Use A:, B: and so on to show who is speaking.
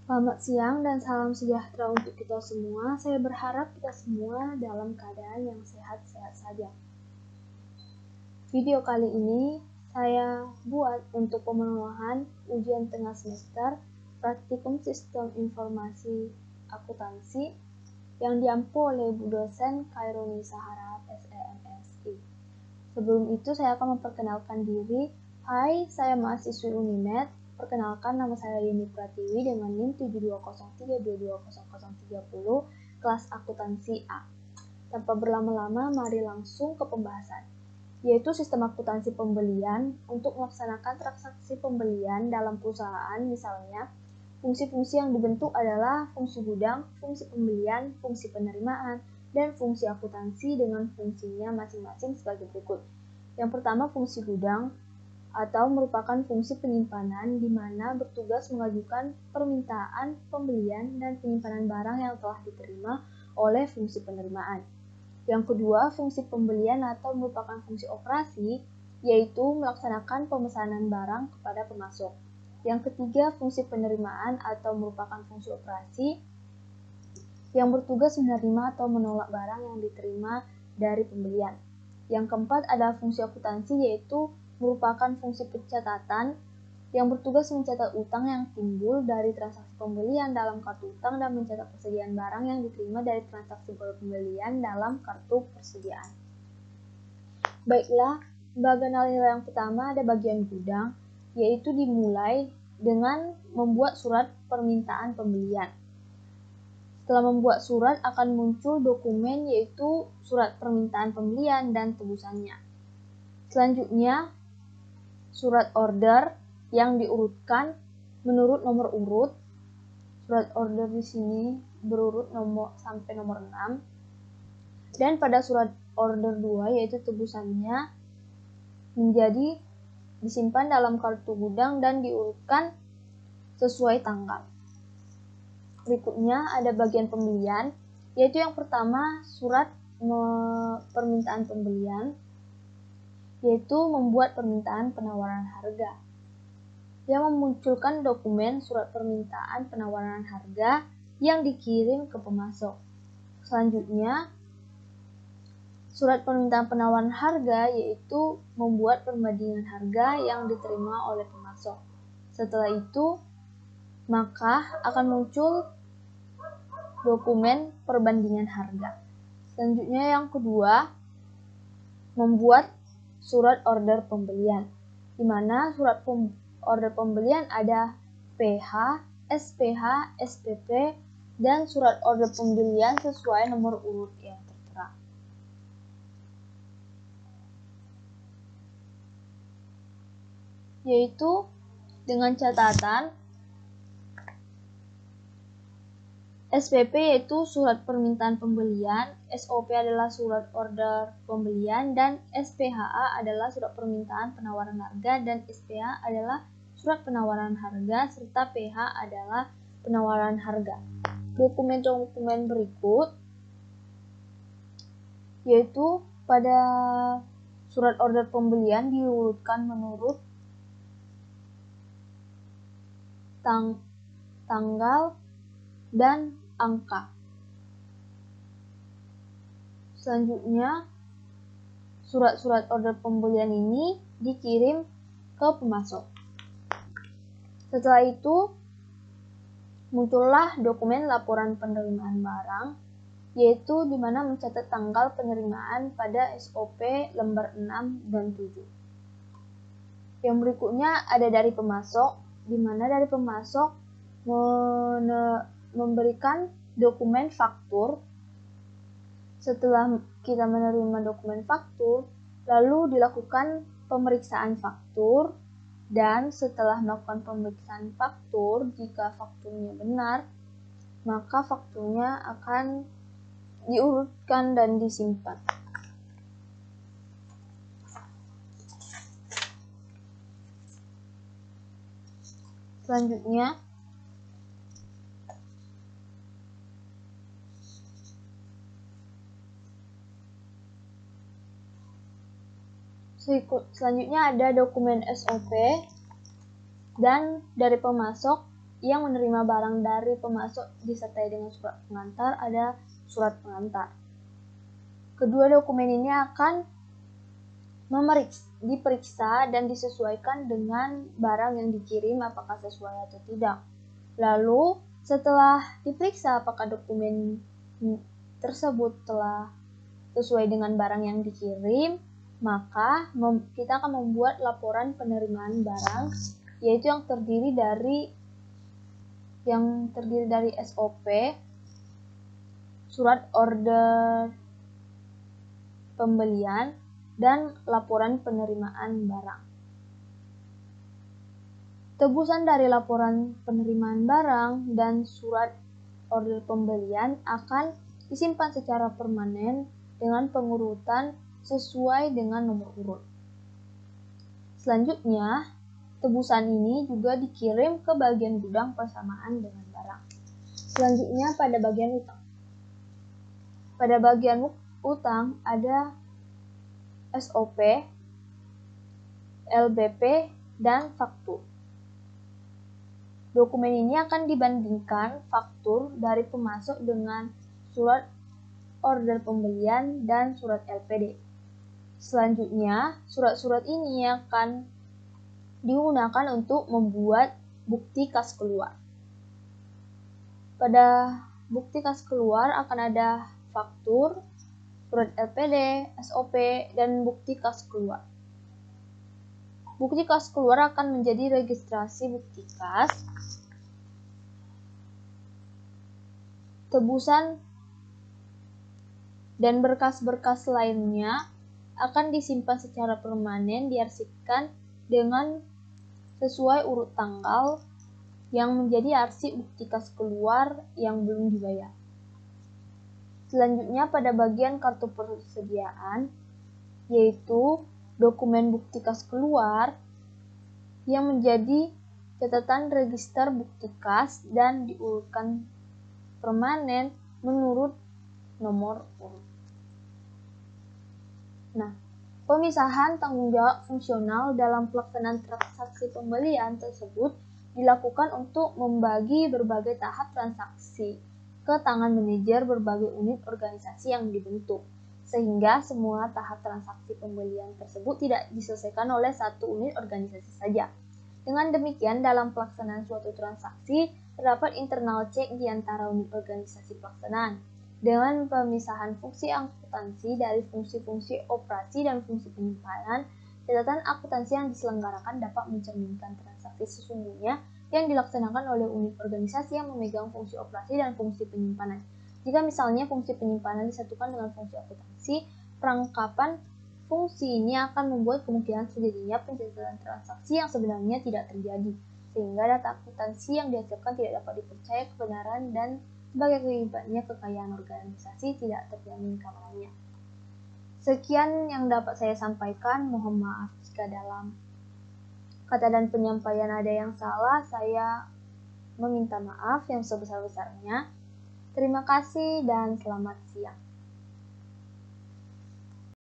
A: Selamat siang dan salam sejahtera untuk kita semua. Saya berharap kita semua dalam keadaan yang sehat-sehat saja. Video kali ini saya buat untuk pemenuhan ujian tengah semester Praktikum Sistem Informasi Akuntansi yang diampu oleh Bu Dosen Khairuni Saharaf, SEMSI. Sebelum itu saya akan memperkenalkan diri. Hai, saya mahasiswi Unimed. Perkenalkan, nama saya Yeni Pratiwi dengan NIM 72032200030, kelas akuntansi A. Tanpa berlama-lama, mari langsung ke pembahasan, yaitu sistem akuntansi pembelian. Untuk melaksanakan transaksi pembelian dalam perusahaan, misalnya, fungsi-fungsi yang dibentuk adalah fungsi gudang, fungsi pembelian, fungsi penerimaan, dan fungsi akuntansi dengan fungsinya masing-masing sebagai berikut. Yang pertama, fungsi gudang atau merupakan fungsi penyimpanan di mana bertugas mengajukan permintaan pembelian dan penyimpanan barang yang telah diterima oleh fungsi penerimaan. Yang kedua, fungsi pembelian atau merupakan fungsi operasi, yaitu melaksanakan pemesanan barang kepada pemasok. Yang ketiga, fungsi penerimaan atau merupakan fungsi operasi yang bertugas menerima atau menolak barang yang diterima dari pembelian. Yang keempat adalah fungsi akuntansi, yaitu merupakan fungsi pencatatan yang bertugas mencatat utang yang timbul dari transaksi pembelian dalam kartu utang dan mencatat persediaan barang yang diterima dari transaksi pembelian dalam kartu persediaan. Baiklah, bagian yang pertama ada bagian gudang, yaitu dimulai dengan membuat surat permintaan pembelian. Setelah membuat surat akan muncul dokumen, yaitu surat permintaan pembelian dan tebusannya. Selanjutnya, surat order yang diurutkan menurut nomor urut. Surat order di sini berurut nomor sampai nomor 6. Dan pada surat order 2, yaitu tebusannya, menjadi disimpan dalam kartu gudang dan diurutkan sesuai tanggal. Berikutnya ada bagian pembelian, yaitu yang pertama surat permintaan pembelian, yaitu membuat permintaan penawaran harga, yang memunculkan dokumen surat permintaan penawaran harga yang dikirim ke pemasok. Selanjutnya, surat permintaan penawaran harga yaitu membuat perbandingan harga yang diterima oleh pemasok. Setelah itu, maka akan muncul dokumen perbandingan harga. Selanjutnya yang kedua, membuat surat order pembelian, di mana surat order pembelian ada PH, SPH, SPP, dan surat order pembelian sesuai nomor urut yang tertera. Yaitu dengan catatan SPP yaitu surat permintaan pembelian, SOP adalah surat order pembelian, dan SPHA adalah surat permintaan penawaran harga, dan SPH adalah surat penawaran harga, serta PH adalah penawaran harga. Dokumen-dokumen berikut yaitu pada surat order pembelian diurutkan menurut tanggal dan angka. Selanjutnya, surat-surat order pembelian ini dikirim ke pemasok. Setelah itu, muncullah dokumen laporan penerimaan barang, yaitu di mana mencatat tanggal penerimaan pada SOP lembar 6 dan 7. Yang berikutnya ada dari pemasok, di mana dari pemasok memberikan dokumen faktur. Setelah kita menerima dokumen faktur, lalu dilakukan pemeriksaan faktur, dan setelah melakukan pemeriksaan faktur, jika fakturnya benar, maka fakturnya akan diurutkan dan disimpan. Selanjutnya, ada dokumen SOP, dan dari pemasok yang menerima barang dari pemasok disertai dengan surat pengantar, ada surat pengantar. Kedua dokumen ini akan diperiksa dan disesuaikan dengan barang yang dikirim apakah sesuai atau tidak. Lalu setelah diperiksa apakah dokumen tersebut telah sesuai dengan barang yang dikirim, maka kita akan membuat laporan penerimaan barang, yaitu yang terdiri dari SOP, surat order pembelian, dan laporan penerimaan barang. Tebusan dari laporan penerimaan barang dan surat order pembelian akan disimpan secara permanen dengan pengurutan sesuai dengan nomor urut. Selanjutnya, tebusan ini juga dikirim ke bagian gudang bersamaan dengan barang. Selanjutnya pada bagian utang. Pada bagian utang ada SOP, LBP, dan faktur. Dokumen ini akan dibandingkan faktur dari pemasok dengan surat order pembelian dan surat LPD. Selanjutnya, surat-surat ini akan digunakan untuk membuat bukti kas keluar. Pada bukti kas keluar akan ada faktur, surat LPD, SOP, dan bukti kas keluar. Bukti kas keluar akan menjadi registrasi bukti kas, tebusan, dan berkas-berkas lainnya akan disimpan secara permanen, diarsipkan dengan sesuai urut tanggal yang menjadi arsip bukti kas keluar yang belum dibayar. Selanjutnya pada bagian kartu persediaan, yaitu dokumen bukti kas keluar yang menjadi catatan register bukti kas dan diurutkan permanen menurut nomor urut. Nah, pemisahan tanggung jawab fungsional dalam pelaksanaan transaksi pembelian tersebut dilakukan untuk membagi berbagai tahap transaksi ke tangan manajer berbagai unit organisasi yang dibentuk, sehingga semua tahap transaksi pembelian tersebut tidak diselesaikan oleh satu unit organisasi saja. Dengan demikian, dalam pelaksanaan suatu transaksi, terdapat internal check di antara unit organisasi pelaksanaan. Dengan pemisahan fungsi akuntansi dari fungsi-fungsi operasi dan fungsi penyimpanan, catatan akuntansi yang diselenggarakan dapat mencerminkan transaksi sesungguhnya yang dilaksanakan oleh unit organisasi yang memegang fungsi operasi dan fungsi penyimpanan. Jika misalnya fungsi penyimpanan disatukan dengan fungsi akuntansi, perangkapan fungsi ini akan membuat kemungkinan terjadinya pencatatan transaksi yang sebenarnya tidak terjadi, sehingga data akuntansi yang dihasilkan tidak dapat dipercaya kebenaran dan sebagai akibatnya kekayaan organisasi tidak terjamin keamanannya. Sekian yang dapat saya sampaikan, mohon maaf jika dalam kata dan penyampaian ada yang salah, saya meminta maaf yang sebesar-besarnya. Terima kasih dan selamat siang.